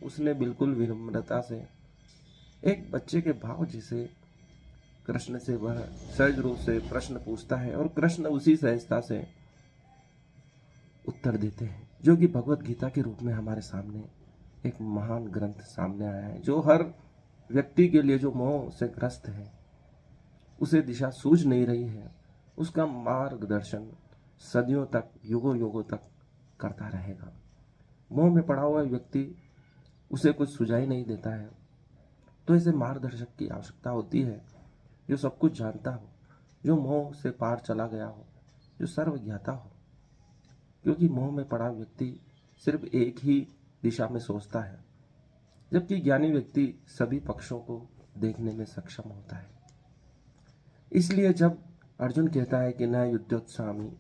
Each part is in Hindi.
उसने बिल्कुल विनम्रता से एक बच्चे के भाव जिसे कृष्ण से वह सहज रूप से प्रश्न पूछता है और कृष्ण उसी सहजता से उत्तर देते हैं, जो कि भगवत गीता के रूप में हमारे सामने एक महान ग्रंथ सामने आया है, जो हर व्यक्ति के लिए जो मोह से ग्रस्त है, उसे दिशा सूझ नहीं रही है, उसका मार्गदर्शन सदियों तक युगों युगों तक करता रहेगा। मोह में पड़ा हुआ व्यक्ति उसे कुछ सुझाई नहीं देता है, तो ऐसे मार्गदर्शक की आवश्यकता होती है जो सब कुछ जानता हो, जो मोह से पार चला गया हो, जो सर्वज्ञाता हो। क्योंकि मोह में पड़ा व्यक्ति सिर्फ एक ही दिशा में सोचता है, जबकि ज्ञानी व्यक्ति सभी पक्षों को देखने में सक्षम होता है। इसलिए जब अर्जुन कहता है कि न युद्धोत्सामी,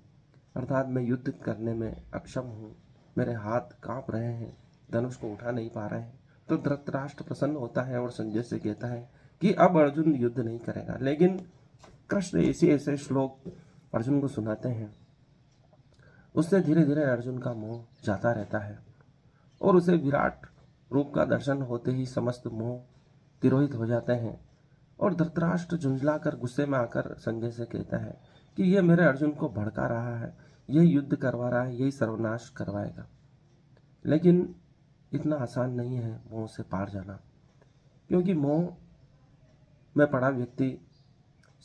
अर्थात मैं युद्ध करने में अक्षम हूँ, मेरे हाथ कांप रहे हैं, धनुष को उठा नहीं पा रहे हैं, तो धृतराष्ट्र प्रसन्न होता है और संजय से कहता है कि अब अर्जुन युद्ध नहीं करेगा। लेकिन कृष्ण ऐसे ऐसे श्लोक अर्जुन को सुनाते हैं, उससे धीरे धीरे अर्जुन का मोह जाता रहता है और उसे विराट रूप का दर्शन होते ही समस्त मोह तिरोहित हो जाते हैं। और धृतराष्ट्र झुंझलाकर गुस्से में आकर संजय से कहता है कि यह मेरे अर्जुन को भड़का रहा है, यही युद्ध करवा रहा है, यही सर्वनाश करवाएगा। लेकिन इतना आसान नहीं है मोह से पार जाना, क्योंकि मोह में पड़ा व्यक्ति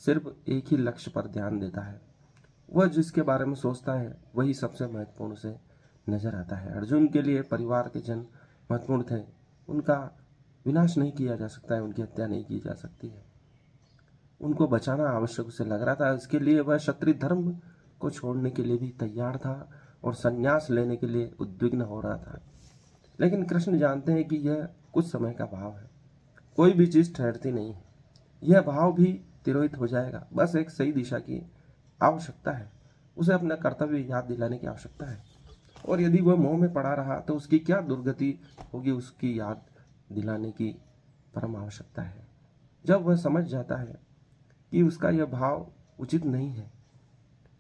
सिर्फ एक ही लक्ष्य पर ध्यान देता है, वह जिसके बारे में सोचता है वही सबसे महत्वपूर्ण से नजर आता है। अर्जुन के लिए परिवार के जन महत्वपूर्ण थे, उनका विनाश नहीं किया जा सकता है, उनकी हत्या नहीं की जा सकती है, उनको बचाना आवश्यक उसे लग रहा था। इसके लिए वह क्षत्रिय धर्म को छोड़ने के लिए भी तैयार था और संन्यास लेने के लिए उद्विग्न हो रहा था। लेकिन कृष्ण जानते हैं कि यह कुछ समय का भाव है, कोई भी चीज ठहरती नहीं है, यह भाव भी तिरोहित हो जाएगा। बस एक सही दिशा की आवश्यकता है, उसे अपना कर्तव्य याद दिलाने की आवश्यकता है। और यदि वह मोह में पड़ा रहा तो उसकी क्या दुर्गति होगी, उसकी याद दिलाने की परम आवश्यकता है। जब वह समझ जाता है कि उसका यह भाव उचित नहीं है,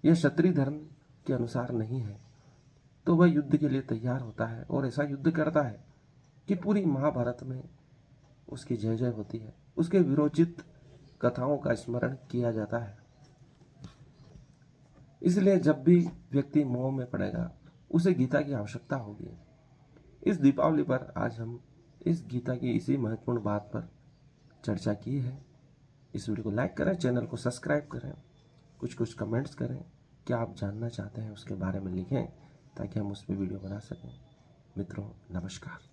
यह क्षत्रिय धर्म के अनुसार नहीं है, तो वह युद्ध के लिए तैयार होता है और ऐसा युद्ध करता है कि पूरी महाभारत में उसकी जय जय होती है, उसके विरोचित कथाओं का स्मरण किया जाता है। इसलिए जब भी व्यक्ति मोह में पड़ेगा उसे गीता की आवश्यकता होगी। इस दीपावली पर आज हम इस गीता की इसी महत्वपूर्ण बात पर चर्चा की है। इस वीडियो को लाइक करें, चैनल को सब्सक्राइब करें, कुछ कमेंट्स करें, क्या आप जानना चाहते हैं उसके बारे में लिखें ताकि हम उस पर वीडियो बना सकें। मित्रों, नमस्कार।